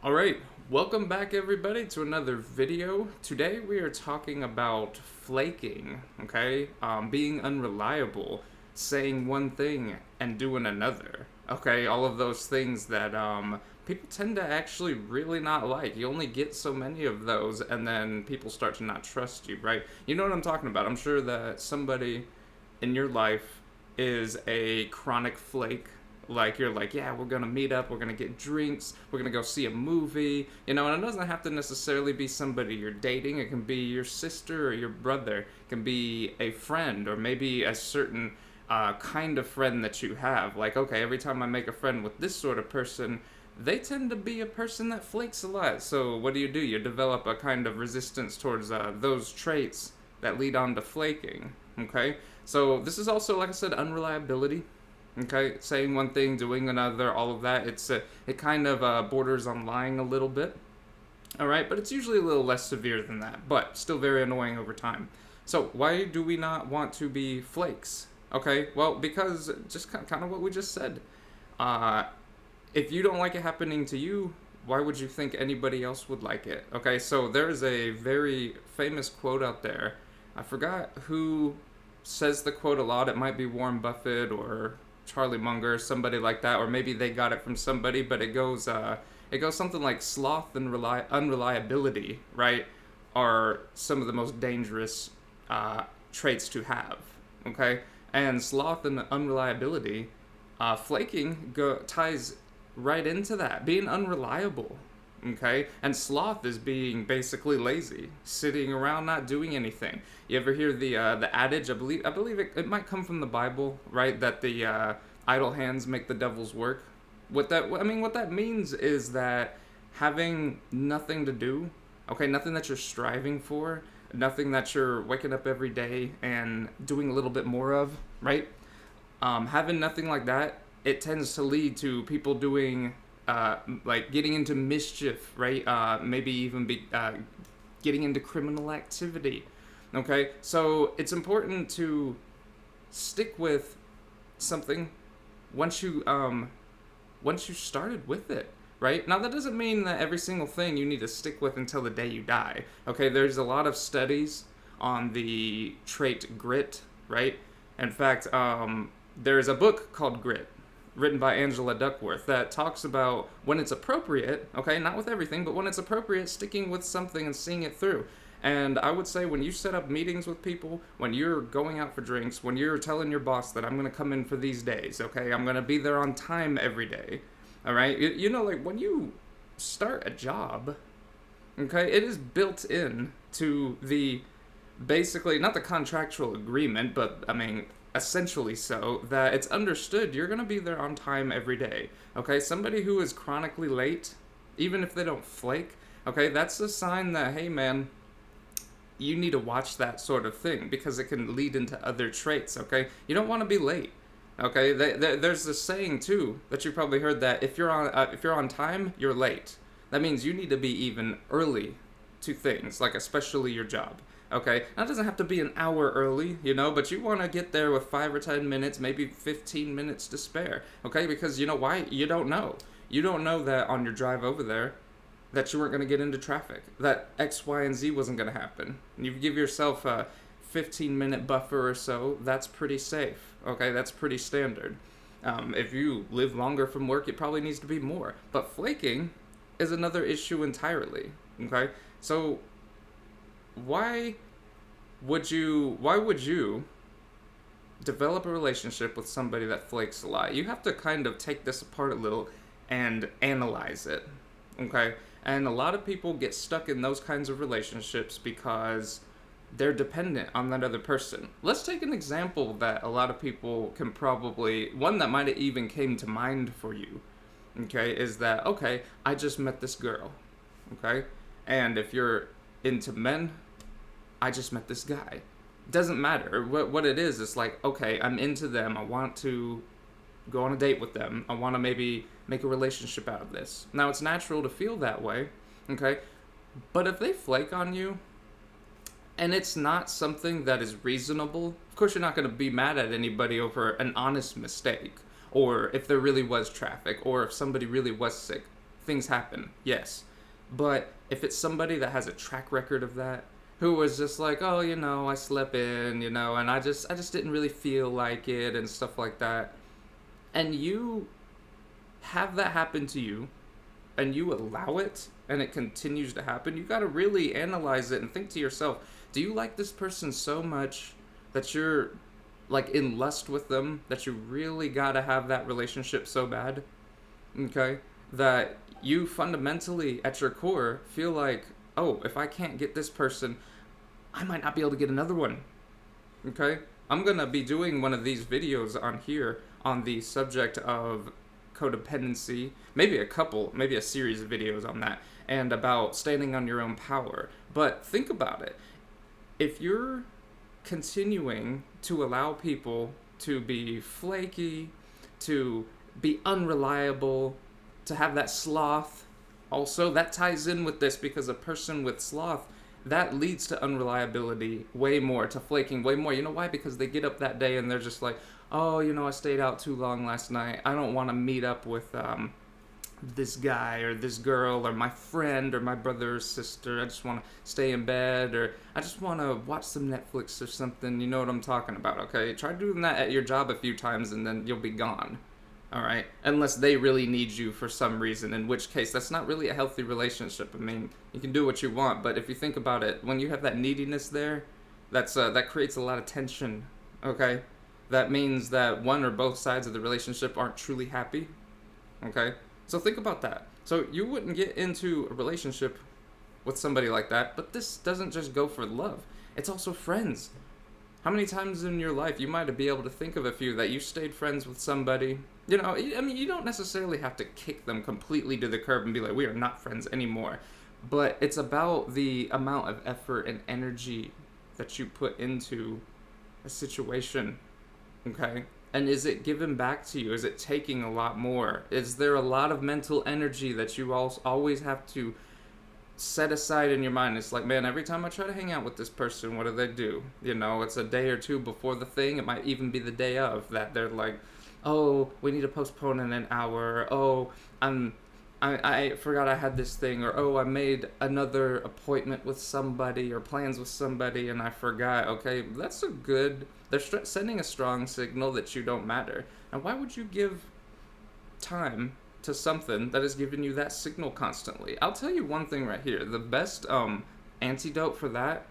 All right, welcome back everybody to another video. Today we are talking about flaking, okay? Being unreliable, saying one thing and doing another, okay? All of those things that people tend to actually really not like. You only get so many of those and then people start to not trust you, right? You know what I'm talking about. I'm sure that somebody in your life is a chronic flake. Like, you're like, yeah, we're gonna meet up, we're gonna get drinks, we're gonna go see a movie, and it doesn't have to necessarily be somebody you're dating. It can be your sister or your brother, it can be a friend, or maybe a certain kind of friend that you have. Like, okay, every time I make a friend with this sort of person, they tend to be a person that flakes a lot. So what do? You develop a kind of resistance towards those traits that lead on to flaking. Okay, so this is also, like I said, unreliability. Okay, saying one thing, doing another, all of that. It kind of borders on lying a little bit. All right, but it's usually a little less severe than that, but still very annoying over time. So why do we not want to be flakes? Okay, well, because just kind of what we just said. Uh, if you don't like it happening to you, why would you think anybody else would like it? Okay, so there's a very famous quote out there. I forgot who says the quote a lot. It might be Warren Buffett or Charlie Munger, somebody like that, or maybe they got it from somebody. But it goes something like sloth and unreliability, right? Are some of the most dangerous traits to have. Okay, and sloth and unreliability, flaking ties right into that, being unreliable. Okay, and sloth is being basically lazy, sitting around not doing anything. You ever hear the adage? I believe it might come from the Bible, right? That the idle hands make the devil's work. What that means is that having nothing to do, okay, nothing that you're striving for, nothing that you're waking up every day and doing a little bit more of, right? Having nothing like that, it tends to lead to people doing like getting into mischief, right? Maybe even getting into criminal activity. Okay, so it's important to stick with something once you started with it, right? Now that doesn't mean that every single thing you need to stick with until the day you die. Okay, there's a lot of studies on the trait grit, right? In fact, there's a book called Grit, written by Angela Duckworth, that talks about when it's appropriate, okay, not with everything, but when it's appropriate, sticking with something and seeing it through. And I would say when you set up meetings with people, when you're going out for drinks, when you're telling your boss that I'm going to come in for these days, okay, I'm going to be there on time every day, all right? Like when you start a job, okay, it is built in to the basically not the contractual agreement, but essentially so that it's understood you're going to be there on time every day. Okay, somebody who is chronically late, even if they don't flake, okay, that's a sign that, hey man, you need to watch that sort of thing because it can lead into other traits. Okay, you don't want to be late. Okay, there's this saying too that you probably heard, that if you're on time, you're late. That means you need to be even early to things, like especially your job. Okay, now it doesn't have to be an hour early, but you want to get there with 5 or 10 minutes, maybe 15 minutes to spare. Okay, because you know why? You don't know. You don't know that on your drive over there, that you weren't going to get into traffic, that X, Y, and Z wasn't going to happen. You give yourself a 15-minute buffer or so, that's pretty safe. Okay, that's pretty standard. If you live longer from work, it probably needs to be more. But flaking is another issue entirely. Okay, so why would you develop a relationship with somebody that flakes a lot? You have to kind of take this apart a little and analyze it. Okay, and a lot of people get stuck in those kinds of relationships because they're dependent on that other person. Let's take an example that a lot of people can probably, one that might have even came to mind for you, okay, is that, okay, I just met this girl, okay, and if you're into men, I just met this guy. Doesn't matter what it is. It's like, okay, I'm into them, I want to go on a date with them, I want to maybe make a relationship out of this. Now, it's natural to feel that way, okay, but if they flake on you and it's not something that is reasonable, of course you're not going to be mad at anybody over an honest mistake, or if there really was traffic, or if somebody really was sick. things happen, yes. But if it's somebody that has a track record of that, who was just like, oh, I slept in, and I just didn't really feel like it and stuff like that, and you have that happen to you, and you allow it, and it continues to happen, you got to really analyze it and think to yourself, do you like this person so much that you're like in lust with them, that you really got to have that relationship so bad? Okay? That you fundamentally, at your core, feel like, oh, if I can't get this person, I might not be able to get another one. Okay? I'm gonna be doing one of these videos on here on the subject of codependency, maybe a series of videos on that, and about standing on your own power. But think about it. If you're continuing to allow people to be flaky, to be unreliable, to have that sloth, also that ties in with this, because a person with sloth, that leads to unreliability way more, to flaking way more. You know why? Because they get up that day and they're just like, oh, I stayed out too long last night. I don't want to meet up with this guy or this girl or my friend or my brother or sister. I just want to stay in bed, or I just want to watch some Netflix or something. You know what I'm talking about, okay? Try doing that at your job a few times and then you'll be gone. All right, unless they really need you for some reason, in which case that's not really a healthy relationship. I mean, you can do what you want, but if you think about it, when you have that neediness there, that creates a lot of tension. Okay, that means that one or both sides of the relationship aren't truly happy. Okay, so think about that. So you wouldn't get into a relationship with somebody like that, but this doesn't just go for love. It's also friends. How many times in your life, you might be able to think of a few, that you stayed friends with somebody? I mean, you don't necessarily have to kick them completely to the curb and be like, we are not friends anymore. But it's about the amount of effort and energy that you put into a situation, okay? And is it given back to you? Is it taking a lot more? Is there a lot of mental energy that you always have to set aside in your mind? It's like, man, every time I try to hang out with this person, what do? It's a day or two before the thing. It might even be the day of that they're like, oh, we need to postpone in an hour. Oh, I forgot I had this thing, or oh, I made another appointment with somebody or plans with somebody and I forgot. Okay, that's they're sending a strong signal that you don't matter. And why would you give time to something that is giving you that signal constantly? I'll tell you one thing right here. The best antidote for that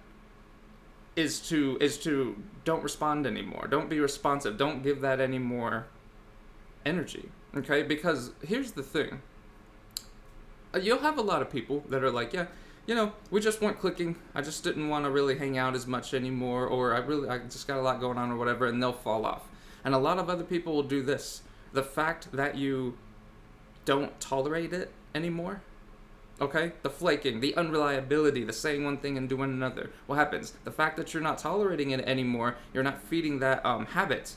is to don't respond anymore. Don't be responsive. Don't give that any more energy. Okay? Because here's the thing. You'll have a lot of people that are like, yeah, we just weren't clicking. I just didn't want to really hang out as much anymore, or I just got a lot going on or whatever, and they'll fall off. And a lot of other people will do this. The fact that you don't tolerate it anymore, okay? The flaking, the unreliability, the saying one thing and doing another. What happens? The fact that you're not tolerating it anymore, you're not feeding that habit.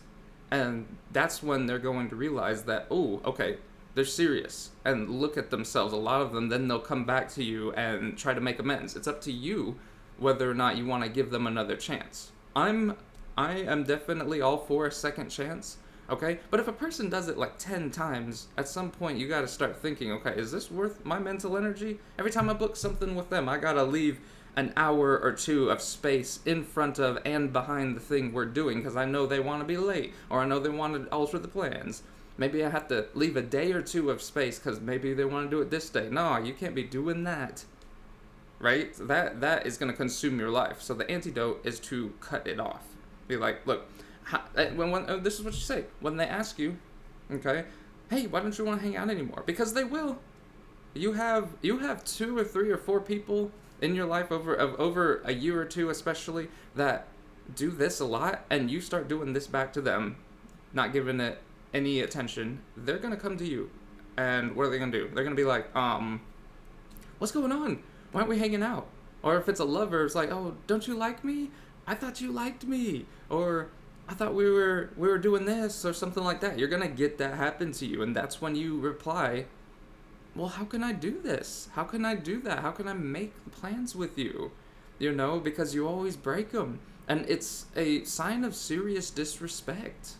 And that's when they're going to realize that, oh, okay, they're serious, and look at themselves. A lot of them, then they'll come back to you and try to make amends. It's up to you whether or not you want to give them another chance. I am definitely all for a second chance, okay? But if a person does it like 10 times, at some point you gotta start thinking, okay, is this worth my mental energy? Every time I book something with them, I gotta leave an hour or two of space in front of and behind the thing we're doing, because I know they want to be late, or I know they want to alter the plans. Maybe I have to leave a day or two of space because maybe they want to do it this day. No, you can't be doing that, right? That is going to consume your life. So the antidote is to cut it off. Be like, look, this is what you say when they ask you, okay, hey, why don't you want to hang out anymore? Because they will. You have 2 or 3 or 4 people in your life over a year or two, especially, that do this a lot, and you start doing this back to them, not giving it any attention. They're gonna come to you, and what are they gonna do? They're gonna be like, what's going on? Why aren't we hanging out? Or if it's a lover, it's like, oh, don't you like me? I thought you liked me. Or I thought we were doing this, or something like that. You're gonna get that happen to you, and that's when you reply, well, how can I do this? How can I do that? How can I make plans with you? Because you always break them, and it's a sign of serious disrespect.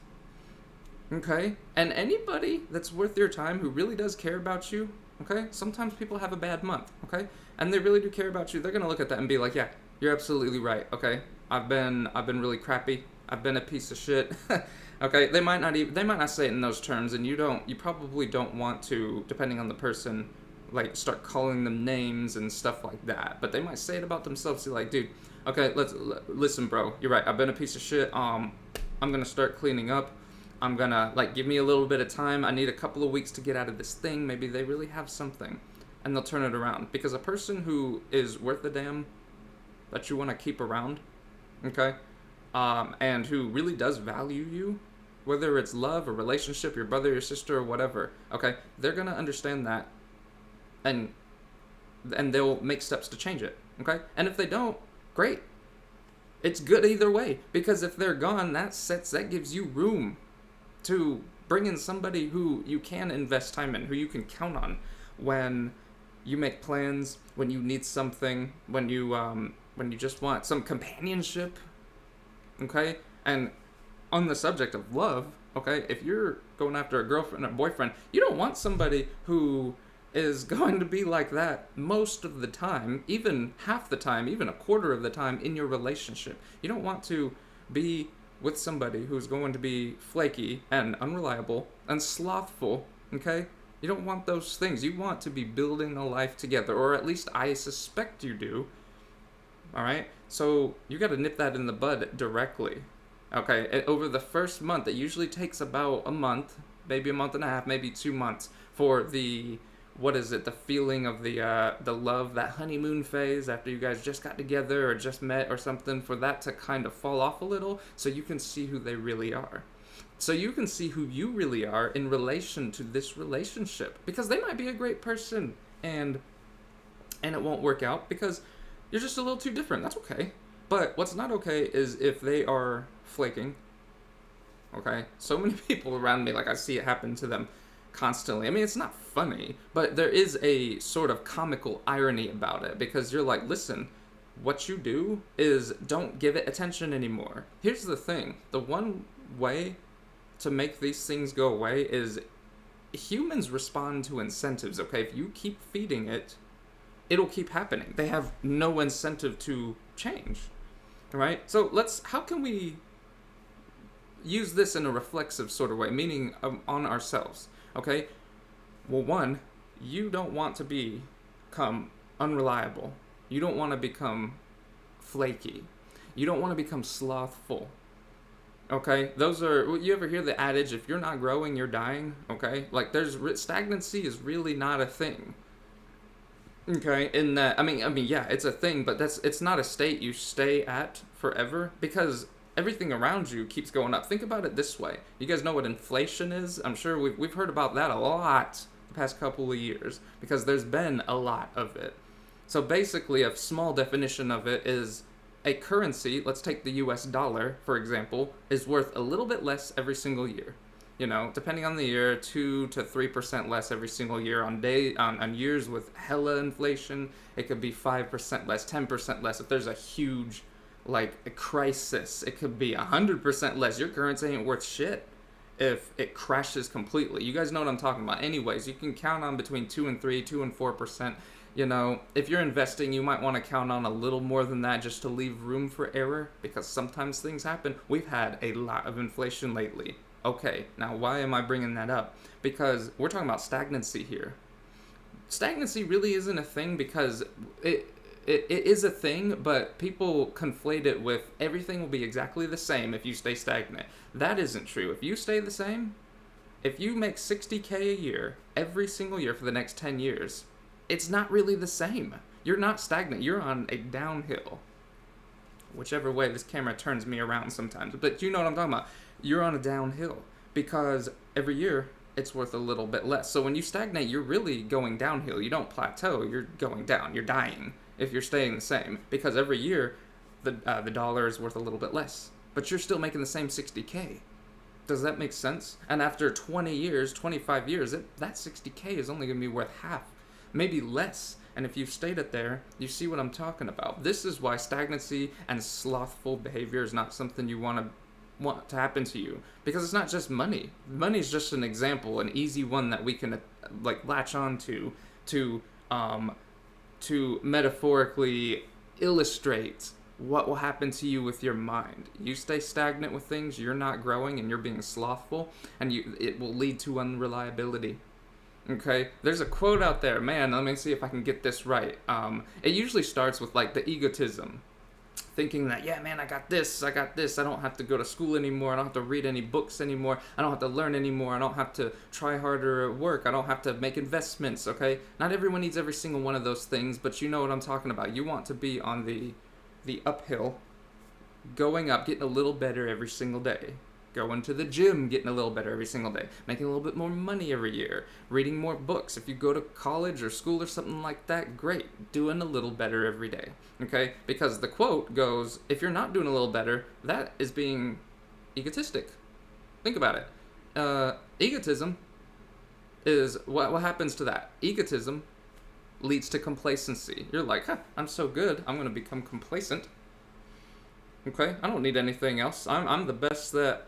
Okay? And anybody that's worth your time, who really does care about you, Okay? Sometimes people have a bad month, okay? And they really do care about you. They're going to look at that and be like, "Yeah, you're absolutely right. Okay? I've been really crappy. I've been a piece of shit." Okay? They might not say it in those terms, and you probably don't want to, depending on the person, like start calling them names and stuff like that. But they might say it about themselves. They're like, "Dude, okay, listen, bro. You're right. I've been a piece of shit. I'm going to start cleaning up. I'm gonna, like, give me a little bit of time. I need a couple of weeks to get out of this thing." Maybe they really have something, and they'll turn it around. Because a person who is worth a damn, that you want to keep around, okay, and who really does value you, whether it's love or relationship, your brother, your sister, or whatever, okay, they're gonna understand that, and they'll make steps to change it, okay. And if they don't, great. It's good either way, because if they're gone, that gives you room to bring in somebody who you can invest time in, who you can count on when you make plans, when you need something, when you just want some companionship, okay? And on the subject of love, okay, if you're going after a girlfriend or boyfriend, you don't want somebody who is going to be like that most of the time, even half the time, even a quarter of the time in your relationship. You don't want to be with somebody who's going to be flaky and unreliable and slothful, okay? You don't want those things. You want to be building a life together, or at least I suspect you do, all right? So you got to nip that in the bud directly, okay? Over the first month, it usually takes about a month, maybe a month and a half, maybe 2 months for the feeling of the love, that honeymoon phase after you guys just got together or just met or something, for that to kind of fall off a little, so you can see who they really are. So you can see who you really are in relation to this relationship, because they might be a great person, and it won't work out because you're just a little too different. That's okay. But what's not okay is if they are flaking. Okay? So many people around me, like, I see it happen to them constantly. I mean, it's not funny, but there is a sort of comical irony about it, because you're like, listen, what you do is don't give it attention anymore. Here's the thing. The one way to make these things go away is humans respond to incentives, okay? If you keep feeding it, it'll keep happening. They have no incentive to change, right? So how can we use this in a reflexive sort of way, meaning on ourselves? Okay, well, one, you don't want to become unreliable. You don't want to become flaky. You don't want to become slothful. Okay, you ever hear the adage, if you're not growing, you're dying? Okay, like stagnancy is really not a thing. Okay, in that, I mean, yeah, it's a thing, but it's not a state you stay at forever, because everything around you keeps going up. Think about it this way. You guys know what inflation is? I'm sure we've heard about that a lot the past couple of years, because there's been a lot of it. So basically, a small definition of it is a currency, let's take the US dollar, for example, is worth a little bit less every single year. You know, depending on the year, 2 to 3% less every single year. On years with hella inflation, it could be 5% less, 10% less. If there's a huge, like, a crisis, it could be 100% less. Your currency ain't worth shit if it crashes completely. You guys know what I'm talking about. Anyways, you can count on between 2 and 4%. You know, if you're investing, you might want to count on a little more than that, just to leave room for error, because sometimes things happen. We've had a lot of inflation lately. Okay, now why am I bringing that up? Because we're talking about stagnancy here. Stagnancy really isn't a thing, because it is a thing, but people conflate it with everything will be exactly the same if you stay stagnant. That isn't true. If you stay the same, if you make $60K a year every single year for the next 10 years, it's not really the same. You're not stagnant. You're on a downhill. Whichever way this camera turns me around sometimes. But you know what I'm talking about. You're on a downhill, because every year it's worth a little bit less. So when you stagnate, you're really going downhill. You don't plateau. You're going down. You're dying if you're staying the same, because every year the dollar is worth a little bit less. But you're still making the same $60K. Does that make sense? And after 20 years, 25 years, that $60K is only going to be worth half, maybe less. And if you've stayed it there, you see what I'm talking about. This is why stagnancy and slothful behavior is not something you want to happen to you, because it's not just money. Money is just an example, an easy one that we can latch on to, to um, metaphorically illustrate what will happen to you with your mind. You stay stagnant with things, you're not growing, and you're being slothful, and it will lead to unreliability. Okay, there's a quote out there, man. Let me see if I can get this right. It usually starts with like the egotism, thinking that, yeah, man, I got this, I don't have to go to school anymore, I don't have to read any books anymore, I don't have to learn anymore, I don't have to try harder at work, I don't have to make investments. Okay, not everyone needs every single one of those things, but you know what I'm talking about. You want to be on the uphill, going up, getting a little better every single day. Going to the gym, getting a little better every single day. Making a little bit more money every year. Reading more books. If you go to college or school or something like that, great. Doing a little better every day. Okay? Because the quote goes, if you're not doing a little better, that is being egotistic. Think about it. Egotism is, what happens to that? Egotism leads to complacency. You're like, I'm so good, I'm going to become complacent. Okay? I don't need anything else. I'm the best that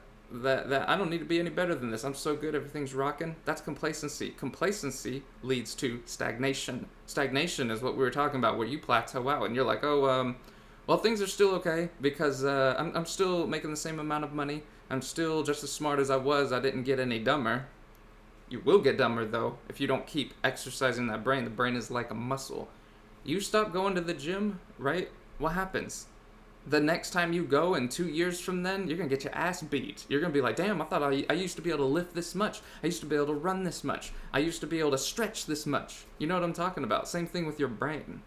I don't need to be any better than this. I'm so good, everything's rocking. That's complacency. Complacency leads to stagnation. Stagnation is what we were talking about, where you plateau out and you're like, well, things are still okay because I'm still making the same amount of money. I'm still just as smart as I was. I didn't get any dumber. You will get dumber, though, if you don't keep exercising that brain. The brain is like a muscle. You stop going to the gym, right? What happens? The next time you go, in 2 years from then, you're going to get your ass beat. You're going to be like, damn, I thought I used to be able to lift this much. I used to be able to run this much. I used to be able to stretch this much. You know what I'm talking about? Same thing with your brain.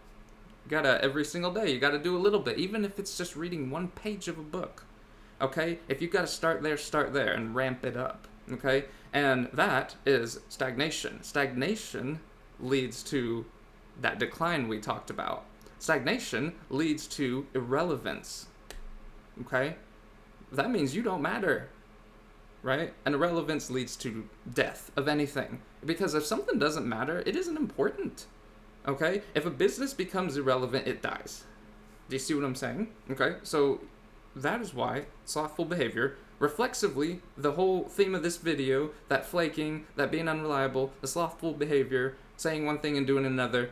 You gotta, every single day, you gotta do a little bit, even if it's just reading one page of a book. Okay? If you gotta start there and ramp it up. Okay? And that is stagnation. Stagnation leads to that decline we talked about. Stagnation leads to irrelevance. Okay? That means you don't matter. Right? And irrelevance leads to death of anything. Because if something doesn't matter, it isn't important. Okay? If a business becomes irrelevant, it dies. Do you see what I'm saying? Okay? So that is why slothful behavior, reflexively, the whole theme of this video, that flaking, that being unreliable, the slothful behavior, saying one thing and doing another,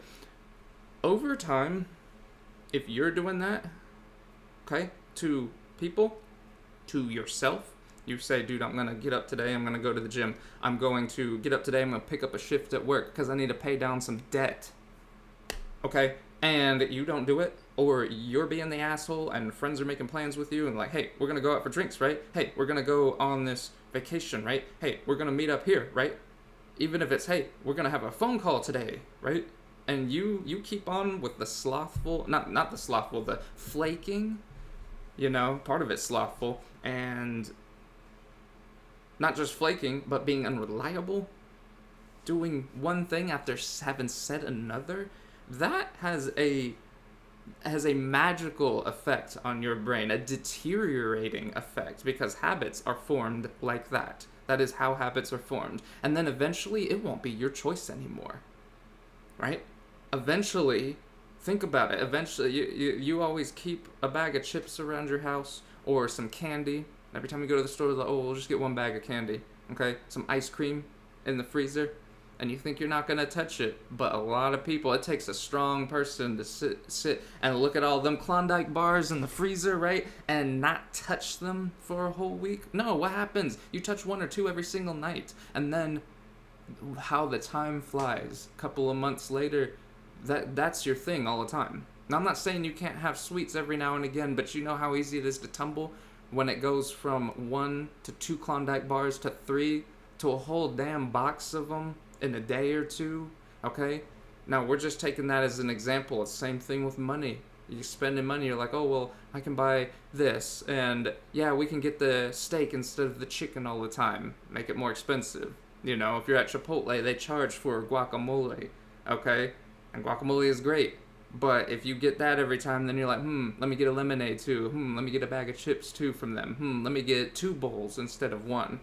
over time, if you're doing that, okay, to people, to yourself, you say, dude, I'm going to get up today, I'm going to go to the gym, I'm going to get up today, I'm going to pick up a shift at work because I need to pay down some debt, okay, and you don't do it, or you're being the asshole and friends are making plans with you and like, hey, we're going to go out for drinks, right? Hey, we're going to go on this vacation, right? Hey, we're going to meet up here, right? Even if it's, hey, we're going to have a phone call today, right? And you keep on with the slothful, not the slothful, the flaking, you know, part of it's slothful, and not just flaking, but being unreliable, doing one thing after having said another, that has a magical effect on your brain, a deteriorating effect, because habits are formed like that. That is how habits are formed. And then eventually it won't be your choice anymore, right? Eventually, think about it, eventually you always keep a bag of chips around your house or some candy. Every time you go to the store, like, oh, we'll just get one bag of candy, okay? Some ice cream in the freezer, and you think you're not going to touch it. But a lot of people, it takes a strong person to sit and look at all them Klondike bars in the freezer, right? And not touch them for a whole week. No, what happens? You touch one or two every single night. And then how the time flies. A couple of months later, that's your thing all the time. Now, I'm not saying you can't have sweets every now and again, but you know how easy it is to tumble when it goes from 1 to 2 Klondike bars to 3 to a whole damn box of them in a day or two, okay? Now, we're just taking that as an example. It's the same thing with money. You're spending money, you're like, oh, well, I can buy this, and yeah, we can get the steak instead of the chicken all the time. Make it more expensive. You know, if you're at Chipotle, they charge for guacamole, okay? And guacamole is great. But if you get that every time, then you're like, let me get a lemonade too. Let me get a bag of chips too from them. Let me get 2 bowls instead of 1.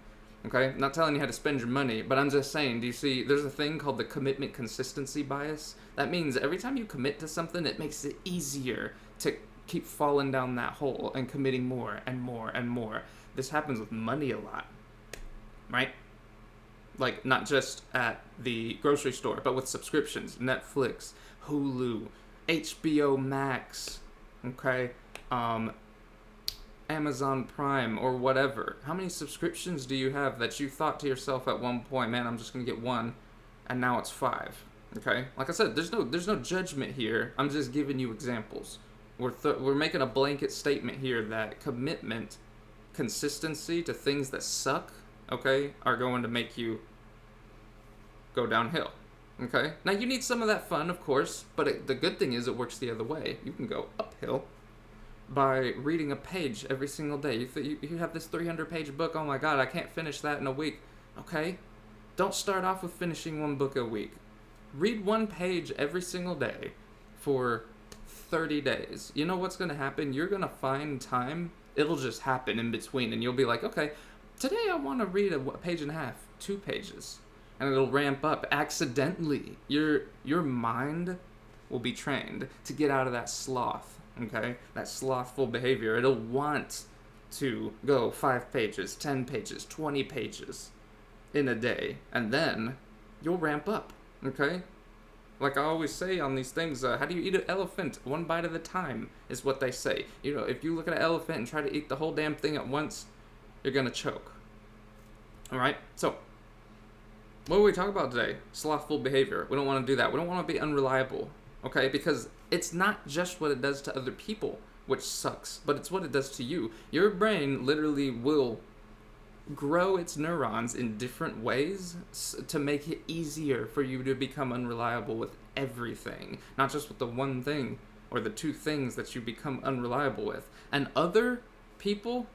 Okay? I'm not telling you how to spend your money, but I'm just saying, do you see, there's a thing called the commitment consistency bias. That means every time you commit to something, it makes it easier to keep falling down that hole and committing more and more and more. This happens with money a lot, right? Like, not just at the grocery store, but with subscriptions, Netflix, Hulu, HBO Max, okay, Amazon Prime, or whatever. How many subscriptions do you have that you thought to yourself at one point, man, I'm just gonna get one, and now it's five? Okay, like I said, there's no judgment here. I'm just giving you examples. We're making a blanket statement here that commitment, consistency to things that suck, okay, are going to make you go downhill. Okay, now you need some of that fun, of course, but the good thing is it works the other way. You can go uphill by reading a page every single day. You have this 300-page book. Oh my God, I can't finish that in a week. Okay, don't start off with finishing one book a week. Read one page every single day for 30 days. You know what's going to happen? You're going to find time. It'll just happen in between, and you'll be like, okay, today I want to read a page and a half, 2 pages. And it'll ramp up accidentally. Your mind will be trained to get out of that sloth, okay? That slothful behavior. It'll want to go 5 pages, 10 pages, 20 pages in a day. And then you'll ramp up, okay? Like I always say on these things, how do you eat an elephant? One bite at a time is what they say. You know, if you look at an elephant and try to eat the whole damn thing at once, you're gonna choke. Alright? So, what do we talk about today? Slothful behavior. We don't want to do that. We don't want to be unreliable, okay? Because it's not just what it does to other people, which sucks, but it's what it does to you. Your brain literally will grow its neurons in different ways to make it easier for you to become unreliable with everything, not just with the one thing or the 2 things that you become unreliable with. And other people,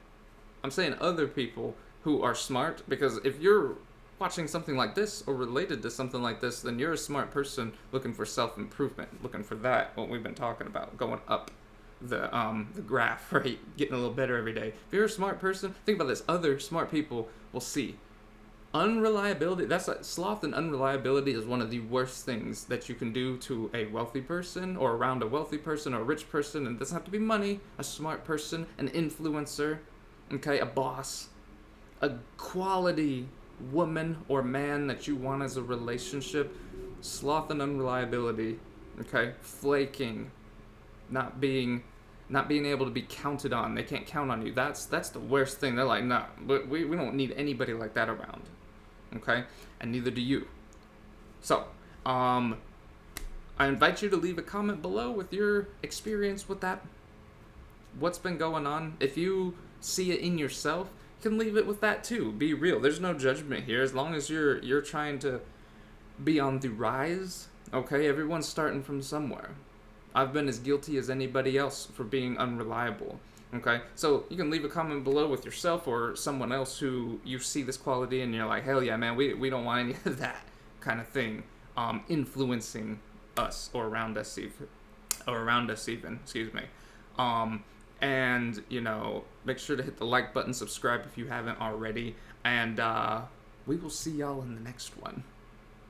I'm saying other people who are smart, because if you're watching something like this or related to something like this, then you're a smart person looking for self-improvement, looking for that, what we've been talking about, going up the graph, right? Getting a little better every day. If you're a smart person, think about this. Other smart people will see. Unreliability, that's like sloth, and unreliability is one of the worst things that you can do to a wealthy person or around a wealthy person or a rich person. And it doesn't have to be money. A smart person, an influencer, okay, a boss, a quality woman or man that you want as a relationship. Sloth and unreliability, okay, flaking, not being able to be counted on. They can't count on you. That's the worst thing. They're like, nah, but we don't need anybody like that around, okay, and neither do you. So I invite you to leave a comment below with your experience with that, what's been going on. If you see it in yourself, you can leave it with that too. Be real. There's no judgment here. As long as you're trying to be on the rise, okay? Everyone's starting from somewhere. I've been as guilty as anybody else for being unreliable, okay? So you can leave a comment below with yourself or someone else who you see this quality and you're like, hell yeah, man, we don't want any of that kind of thing influencing us or around us even, excuse me. And, you know, make sure to hit the like button, subscribe if you haven't already, and we will see y'all in the next one.